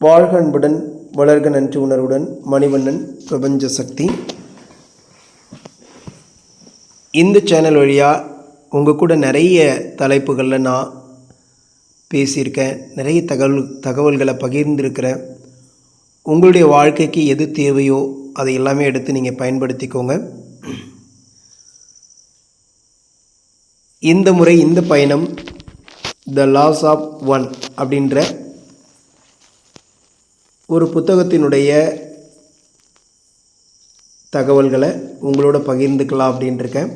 வாழ்க அன்புடன் வளர்க நன்றி உணர்வுடன் மணிவண்ணன் பிரபஞ்ச சக்தி. இந்த சேனல் வழியாக உங்கள் கூட நிறைய தலைப்புகளில் நான் பேசியிருக்கேன், நிறைய தகவல்களை பகிர்ந்திருக்கிறேன். உங்களுடைய வாழ்க்கைக்கு எது தேவையோ அதை எல்லாமே எடுத்து நீங்கள் பயன்படுத்திக்கோங்க. இந்த முறை இந்த பயணம் த லாஸ் ஆஃப் ஒன் அப்படின்ற ஒரு புத்தகத்தினுடைய தகவல்களை உங்களோட பகிர்ந்துக்கலாம் அப்படின்ட்டுருக்கேன்.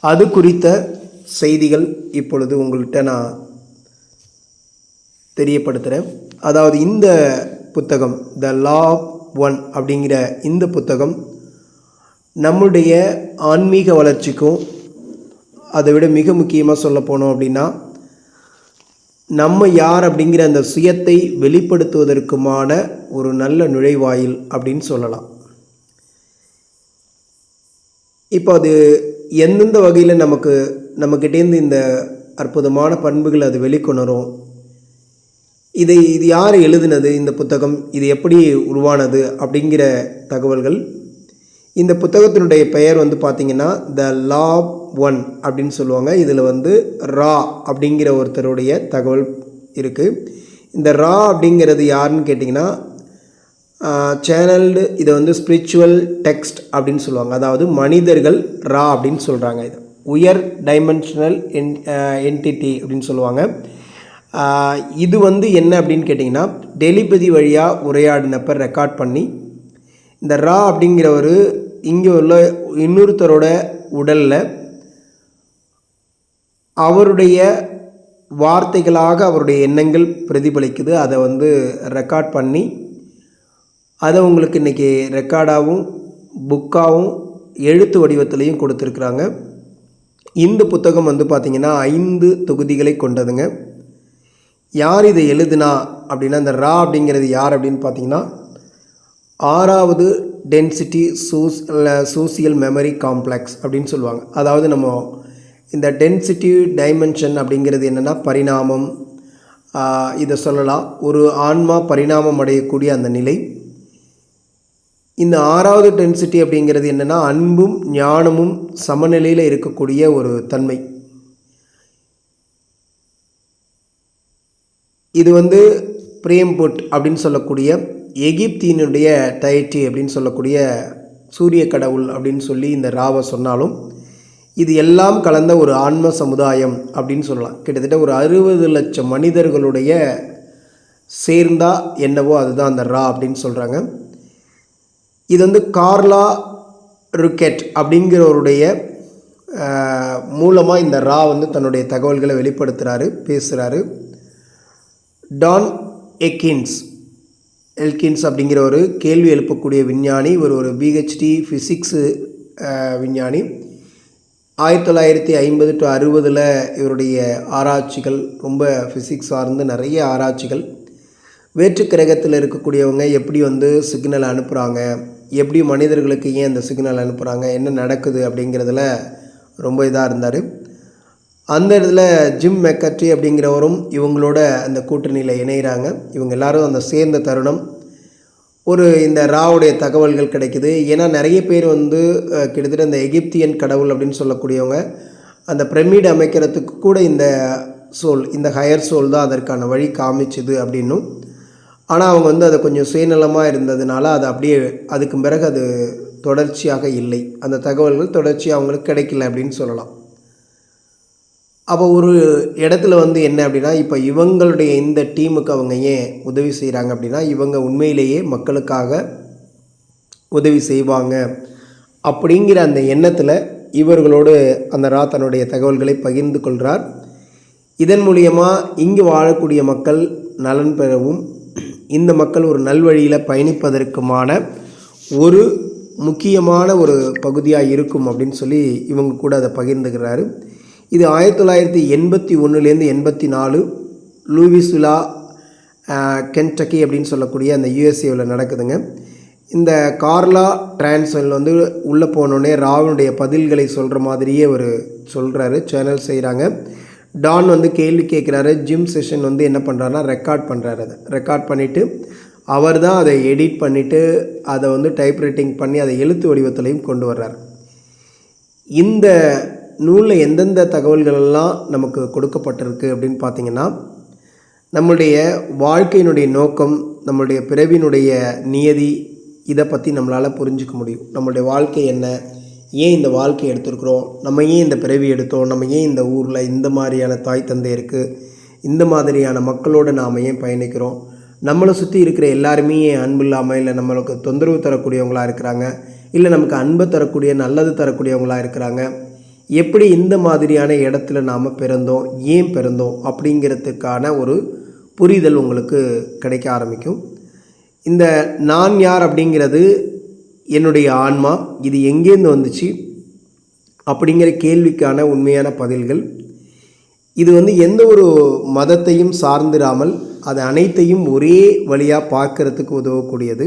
அது குறித்த செய்திகள் இப்பொழுது உங்கள்கிட்ட நான் தெரியப்படுத்துகிறேன். அதாவது இந்த புத்தகம் த லா ஆஃப் ஒன் அப்படிங்கிற இந்த புத்தகம் நம்முடைய ஆன்மீக வளர்ச்சிக்கும், அதை விட மிக முக்கியமாக சொல்ல போனோம் அப்படின்னா நம்ம யார் அப்படிங்கிற அந்த சுயத்தை வெளிப்படுத்துவதற்குமான ஒரு நல்ல நுழைவாயில் அப்படின்னு சொல்லலாம். இப்போ அது எந்தெந்த வகையில் நம்மக்கிட்டேருந்து இந்த அற்புதமான பண்புகள் அது வெளிக்கொணரும், இது யார் எழுதினது இந்த புத்தகம், இது எப்படி உருவானது அப்படிங்கிற தகவல்கள். இந்த புத்தகத்தினுடைய பெயர் பார்த்திங்கன்னா த லா ஆஃப் ஒன் அப்படின்னு சொல்லுவாங்க. இதில் ரா அப்படிங்கிற ஒருத்தருடைய தகவல் இருக்குது. இந்த ரா அப்படிங்கிறது யாருன்னு கேட்டிங்கன்னா சேனல்டு, இதை ஸ்பிரிச்சுவல் டெக்ஸ்ட் அப்படின்னு சொல்லுவாங்க. அதாவது மனிதர்கள் ரா அப்படின்னு சொல்கிறாங்க. இது உயர் டைமென்ஷனல் என்டிட்டி அப்படின்னு சொல்லுவாங்க. இது என்ன அப்படின்னு கேட்டிங்கன்னா டெலிபதி வழியாக உரையாடினப்போ ரெக்கார்ட் பண்ணி இந்த ரா அப்படிங்கிறவர் இங்கே உள்ள இன்னொருத்தரோட உடலில் அவருடைய வார்த்தைகளாக அவருடைய எண்ணங்கள் பிரதிபலிக்குது. அதை ரெக்கார்ட் பண்ணி அதை உங்களுக்கு இன்றைக்கி ரெக்கார்டாகவும் புக்காகவும் எழுத்து வடிவத்திலையும் கொடுத்துருக்குறாங்க. இந்த புத்தகம் பார்த்திங்கன்னா 5 தொகுதிகளை கொண்டதுங்க. யார் இதை எழுதுனா அப்படின்னா இந்த ரா அப்படிங்கிறது யார் அப்படின்னு பார்த்திங்கன்னா 6வது டென்சிட்டி சோசியல் மெமரி காம்ப்ளெக்ஸ் அப்படின்னு சொல்லுவாங்க. அதாவது நம்ம இந்த டென்சிட்டி டைமென்ஷன் அப்படிங்கிறது என்னென்னா பரிணாமம், இதை சொல்லலாம் ஒரு ஆன்மா பரிணாமம் அடையக்கூடிய அந்த நிலை. இந்த 6வது டென்சிட்டி அப்படிங்கிறது என்னென்னா அன்பும் ஞானமும் சமநிலையில் இருக்கக்கூடிய ஒரு தன்மை. இது பிரேம்புட் அப்படின்னு சொல்லக்கூடிய எகிப்தினுடைய டைட்டி அப்படின்னு சொல்லக்கூடிய சூரிய கடவுள் அப்படின்னு சொல்லி இந்த ராவை சொன்னாலும் இது எல்லாம் கலந்த ஒரு ஆன்ம சமுதாயம் அப்படின்னு சொல்லலாம். கிட்டத்தட்ட ஒரு 60 லட்சம் மனிதர்களுடைய சேர்ந்தா என்னவோ அதுதான் அந்த ரா அப்படின்னு சொல்கிறாங்க. இது கார்லா ருக்கெட் அப்படிங்கிறவருடைய மூலமாக இந்த ரா தன்னுடைய தகவல்களை வெளிப்படுத்துகிறாரு, பேசுகிறாரு. டான் எல்கின்ஸ் அப்படிங்கிற ஒரு கேள்வி எழுப்பக்கூடிய விஞ்ஞானி, ஒரு பிஹெச்டி ஃபிசிக்ஸு விஞ்ஞானி. 1950 to 60 இவருடைய ஆராய்ச்சிகள் ரொம்ப ஃபிசிக்ஸ் சார்ந்து நிறைய ஆராய்ச்சிகள். வேற்று கிரகத்தில் இருக்கக்கூடியவங்க எப்படி சிக்னல் அனுப்புகிறாங்க, எப்படி மனிதர்களுக்கு ஏன் அந்த சிக்னல் அனுப்புகிறாங்க, என்ன நடக்குது அப்படிங்கிறதுல ரொம்ப இதாக இருந்தார். அந்த இடத்துல ஜிம் மெக்கர்டி அப்படிங்கிறவரும் இவங்களோட அந்த கூட்டணியில் இணைகிறாங்க. இவங்க எல்லாரும் அந்த சேர்ந்த தருணம் இந்த ராவுடைய தகவல்கள் கிடைக்குது. ஏன்னா நிறைய பேர் கிட்டத்தட்ட இந்த எகிப்தியன் கடவுள் அப்படின்னு சொல்லக்கூடியவங்க அந்த பிரமிட் அமைக்கிறதுக்கு கூட இந்த ஹையர் சோல் தான் அதற்கான வழி காமிச்சுது அப்படின்னும். ஆனால் அவங்க அதை கொஞ்சம் சுயநலமாக இருந்ததுனால அது அப்படியே அதுக்கு பிறகு அது தொடர்ச்சியாக இல்லை, அந்த தகவல்கள் தொடர்ச்சியாக அவங்களுக்கு கிடைக்கல அப்படின்னு சொல்லலாம். அப்போ ஒரு இடத்துல என்ன அப்படின்னா இப்போ இவங்களுடைய இந்த டீமுக்கு அவங்க ஏன் உதவி செய்கிறாங்க அப்படின்னா இவங்க உண்மையிலேயே மக்களுக்காக உதவி செய்வாங்க அப்படிங்கிற அந்த எண்ணத்தில் இவர்களோடு அந்த ரா தன்னுடைய தகவல்களை பகிர்ந்து கொள்கிறார். இதன் மூலியமாக இங்கு வாழக்கூடிய மக்கள் நலன் பெறவும் இந்த மக்கள் ஒரு நல்வழியில் பயணிப்பதற்குமான ஒரு முக்கியமான ஒரு பகுதியாக இருக்கும் அப்படின்னு சொல்லி இவங்க கூட அதை பகிர்ந்துக்கிறாரு. இது 1981லேருந்து 84 லூயிஸ்வில்லா கென்டக்கி அப்படின்னு சொல்லக்கூடிய அந்த யூஎஸ்ஏவில் நடக்குதுங்க. இந்த கார்லா டிரான்ஸ்வெல் உள்ளே போனோடனே ராவனுடைய பதில்களை சொல்கிற மாதிரியே ஒரு சொல்கிறாரு, சேனல் செய்கிறாங்க. டான் வந்து கேள்வி கேட்குறாரு. ஜிம் செஷன் வந்து என்ன பண்ணுறாருனா ரெக்கார்ட் பண்ணுறாரு. அதை ரெக்கார்ட் பண்ணிவிட்டு அவர் தான் அதை எடிட் பண்ணிவிட்டு அதை வந்து டைப்ரைட்டிங் பண்ணி அதை எழுத்து வடிவத்திலையும் கொண்டு வர்றார். இந்த நூலில் எந்தெந்த தகவல்களெல்லாம் நமக்கு கொடுக்கப்பட்டிருக்கு அப்படின்னு பார்த்திங்கன்னா, நம்மளுடைய வாழ்க்கையினுடைய நோக்கம், நம்மளுடைய பிறவினுடைய நியதி, இதை பற்றி நம்மளால் புரிஞ்சிக்க முடியும். நம்மளுடைய வாழ்க்கை என்ன, ஏன் இந்த வாழ்க்கை எடுத்துருக்குறோம், நம்ம ஏன் இந்த பிறவி எடுத்தோம், நம்ம ஏன் இந்த ஊரில் இந்த மாதிரியான தாய் தந்தை இருக்குது, இந்த மாதிரியான மக்களோடு நாம் ஏன் பயணிக்கிறோம், நம்மளை சுற்றி இருக்கிற எல்லாருமே அன்பு இல்லாமல் இல்லை நம்மளுக்கு தொந்தரவு தரக்கூடியவங்களாக இருக்கிறாங்க, இல்லை நமக்கு அன்பை தரக்கூடிய நல்லது தரக்கூடியவங்களாக இருக்கிறாங்க, எப்படி இந்த மாதிரியான இடத்துல நாம் பிறந்தோம், ஏன் பிறந்தோம் அப்படிங்கிறதுக்கான ஒரு புரிதல் உங்களுக்கு கிடைக்க ஆரம்பிக்கும். இந்த நான் யார் அப்படிங்கிறது என்னுடைய ஆன்மா, இது எங்கேருந்து வந்துச்சு அப்படிங்கிற கேள்விக்கான உண்மையான பதில்கள். இது வந்து எந்த ஒரு மதத்தையும் சார்ந்திராமல் அது அனைத்தையும் ஒரே வழியாக பார்க்கறதுக்கு உதவக்கூடியது.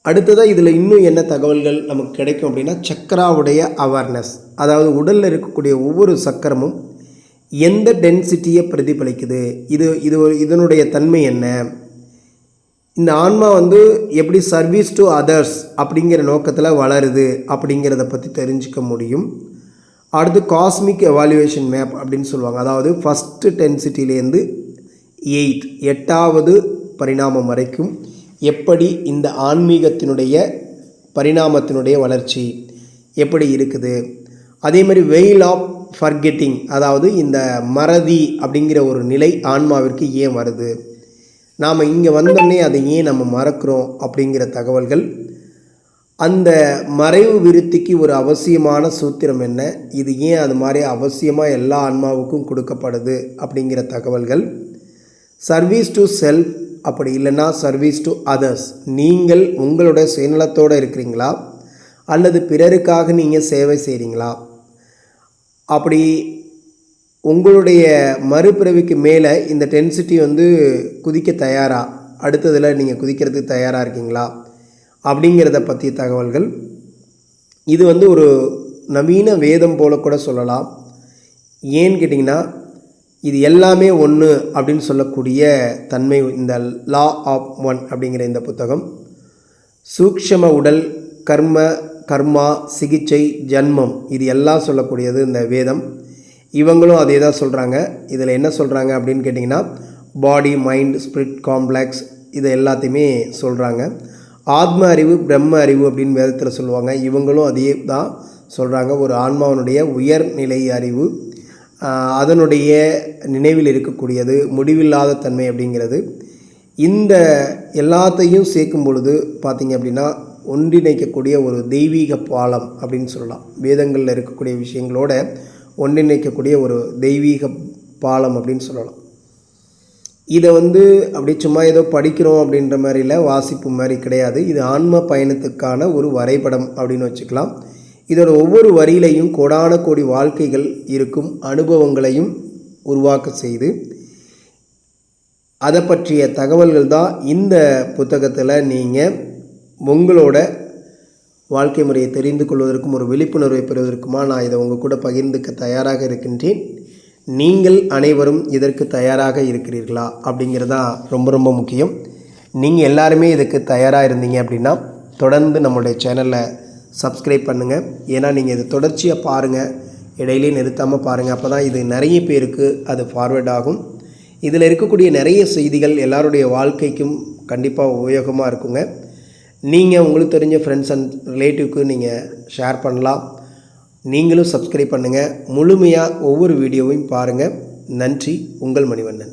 அடுத்ததாக இதில் இன்னும் என்ன தகவல்கள் நமக்கு கிடைக்கும் அப்படின்னா, சக்கராவுடைய அவேர்னஸ், அதாவது உடலில் இருக்கக்கூடிய ஒவ்வொரு சக்கரமும் எந்த டென்சிட்டியை பிரதிபலிக்குது, இதனுடைய தன்மை என்ன, இந்த ஆன்மா வந்து எப்படி சர்வீஸ் டு அதர்ஸ் அப்படிங்கிற நோக்கத்தில் வளருது அப்படிங்கிறத பற்றி தெரிஞ்சுக்க முடியும். அடுத்து காஸ்மிக் எவாலுவேஷன் மேப் அப்படின்னு சொல்லுவாங்க. அதாவது ஃபஸ்ட்டு டென்சிட்டிலேருந்து 8வது பரிணாமம் வரைக்கும் எப்படி இந்த ஆன்மீகத்தினுடைய பரிணாமத்தினுடைய வளர்ச்சி எப்படி இருக்குது. அதே மாதிரி வெயில் ஆஃப் ஃபர்கெட்டிங், அதாவது இந்த மறதி அப்படிங்கிற ஒரு நிலை ஆன்மாவிற்கு ஏன் வருது, நாம் இங்கே வந்தோடனே அதை ஏன் நம்ம மறக்கிறோம் அப்படிங்கிற தகவல்கள். அந்த மறைவு விருத்திக்கு ஒரு அவசியமான சூத்திரம் என்ன, இது ஏன் அது மாதிரி அவசியமாக எல்லா ஆன்மாவுக்கும் கொடுக்கப்படுது அப்படிங்கிற தகவல்கள். சர்வீஸ் டு செல்ஃப், அப்படி இல்லைன்னா சர்வீஸ் டு அதர்ஸ், நீங்கள் உங்களோட சுயநலத்தோடு இருக்கிறீங்களா அல்லது பிறருக்காக நீங்கள் சேவை செய்கிறீங்களா, அப்படி உங்களுடைய மறுபிறவிக்கு மேலே இந்த டென்சிட்டி வந்து குதிக்க தயாரா, அடுத்ததில் நீங்கள் குதிக்கிறதுக்கு தயாராக இருக்கீங்களா அப்படிங்கிறத பற்றிய தகவல்கள். இது வந்து ஒரு நவீன வேதம் போல கூட சொல்லலாம். ஏன்னு கேட்டிங்கன்னா, இது எல்லாமே ஒன்று அப்படின்னு சொல்லக்கூடிய தன்மை இந்த லா ஆஃப் ஒன் அப்படிங்கிற இந்த புத்தகம். சூக்ஷ்ம உடல், கர்மா, சிகிச்சை, ஜன்மம், இது எல்லாம் சொல்லக்கூடியது இந்த வேதம். இவங்களும் அதே தான் சொல்கிறாங்க. இதில் என்ன சொல்கிறாங்க அப்படின்னு கேட்டிங்கன்னா, பாடி, மைண்ட், ஸ்பிரிட் காம்ப்ளெக்ஸ், இதை எல்லாத்தையுமே சொல்கிறாங்க. ஆத்ம அறிவு, பிரம்ம அறிவு அப்படின்னு வேதத்தில் சொல்லுவாங்க. இவங்களும் அதே தான் சொல்கிறாங்க. ஒரு ஆன்மாவனுடைய உயர்நிலை அறிவு, அதனுடைய நினைவில் இருக்கக்கூடியது, முடிவில்லாத தன்மை அப்படிங்கிறது. இந்த எல்லாத்தையும் சேர்க்கும் பொழுது பார்த்திங்க அப்படின்னா ஒன்றிணைக்கக்கூடிய ஒரு தெய்வீக பாலம் அப்படின்னு சொல்லலாம். வேதங்களில் இருக்கக்கூடிய விஷயங்களோட ஒன்றிணைக்கக்கூடிய ஒரு தெய்வீக பாலம் அப்படின்னு சொல்லலாம். இதை வந்து அப்படி சும்மா ஏதோ படிக்கிறோம் அப்படின்ற மாதிரி இல்லை, வாசிப்பு மாதிரி கிடையாது. இது ஆன்ம பயணத்துக்கான ஒரு வரைபடம் அப்படின்னு வச்சுக்கலாம். இதோட ஒவ்வொரு வரியிலையும் கோடான கோடி வாழ்க்கைகள் இருக்கும், அனுபவங்களையும் உருவாக்க செய்து அதை பற்றிய தகவல்கள் தான் இந்த புத்தகத்தில் நீங்கள் உங்களோட வாழ்க்கை முறையை தெரிந்து கொள்வதற்கும் ஒரு விழிப்புணர்வை பெறுவதற்குமா நான் இதை உங்கள் கூட பகிர்ந்துக்க தயாராக இருக்கின்றேன். நீங்கள் அனைவரும் இதற்கு தயாராக இருக்கிறீர்களா அப்படிங்கிறதா ரொம்ப ரொம்ப முக்கியம். நீங்கள் எல்லாருமே இதுக்கு தயாராக இருந்தீங்க அப்படின்னா தொடர்ந்து நம்மளுடைய சேனலை சப்ஸ்கிரைப் பண்ணுங்கள். ஏன்னா நீங்கள் இது தொடர்ச்சியாக பாருங்கள், இடையிலே நிறுத்தாமல் பாருங்கள். அப்போ தான் இது நிறைய பேருக்கு அது ஃபார்வேர்ட் ஆகும். இதில் இருக்கக்கூடிய நிறைய செய்திகள் எல்லாருடைய வாழ்க்கைக்கும் கண்டிப்பாக உபயோகமாக இருக்குங்க. நீங்கள் உங்களுக்கு தெரிஞ்ச ஃப்ரெண்ட்ஸ் அண்ட் ரிலேட்டிவ்க்கு நீங்கள் ஷேர் பண்ணலாம். நீங்களும் சப்ஸ்கிரைப் பண்ணுங்கள். முழுமையாக ஒவ்வொரு வீடியோவையும் பாருங்கள். நன்றி. உங்கள் மணிவண்ணன்.